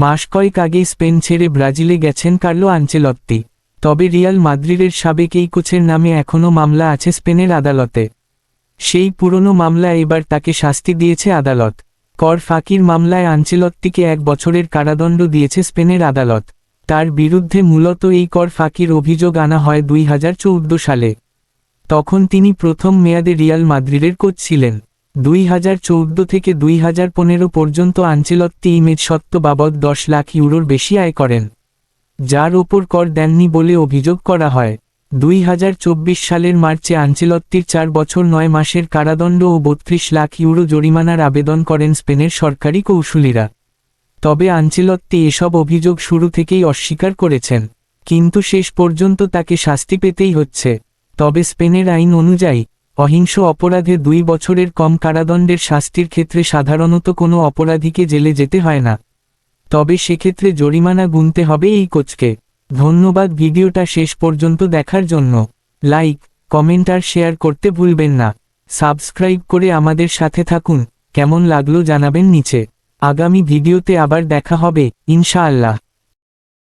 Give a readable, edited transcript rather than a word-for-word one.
মাস কয়েক আগেই স্পেন ছেড়ে ব্রাজিলে গেছেন কার্লো আনচেলত্তি। তবে রিয়াল মাদ্রিদের সাবেক এই কোচের নামে এখনও মামলা আছে স্পেনের আদালতে। সেই পুরনো মামলায় এবার তাকে শাস্তি দিয়েছে আদালত। কর ফাঁকির মামলায় আনচেলত্তিকে 1 বছরের কারাদণ্ড দিয়েছে স্পেনের আদালত। তার বিরুদ্ধে মূলত এই কর ফাঁকির অভিযোগ আনা হয় 2014 সালে। তখন তিনি প্রথম মেয়াদে রিয়াল মাদ্রিদের কোচ ছিলেন। 2014 থেকে 2015 পর্যন্ত আনচেলত্তি ইমেজ সত্ত্ব বাবদ 10 লাখ ইউরোর বেশি আয় করেন, যার ওপর কর দেননি বলে অভিযোগ করা হয়। 2024 সালের মার্চে আনচেলত্তির 4 বছর 9 মাসের কারাদণ্ড ও 32 লাখ ইউরো জরিমানার আবেদন করেন স্পেনের সরকারি কৌঁসুলিরা। তবে আনচেলত্তি এসব অভিযোগ শুরু থেকেই অস্বীকার করেছেন, কিন্তু শেষ পর্যন্ত তাকে শাস্তি পেতেই হচ্ছে। তবে স্পেনের আইন অনুযায়ী অহিংস অপরাধে 2 বছরের কম কারাদণ্ডের শাস্তির ক্ষেত্রে সাধারণত কোনো অপরাধীকে জেলে যেতে হয় না। তবে সেক্ষেত্রে জরিমানা গুনতে হবে এই কোচকে। ধন্যবাদ ভিডিওটা শেষ পর্যন্ত দেখার জন্য। লাইক, কমেন্ট আর শেয়ার করতে ভুলবেন না। সাবস্ক্রাইব করে আমাদের সাথে থাকুন। কেমন লাগলো জানাবেন নিচে। আগামী ভিডিওতে আবার দেখা হবে ইনশাআল্লাহ।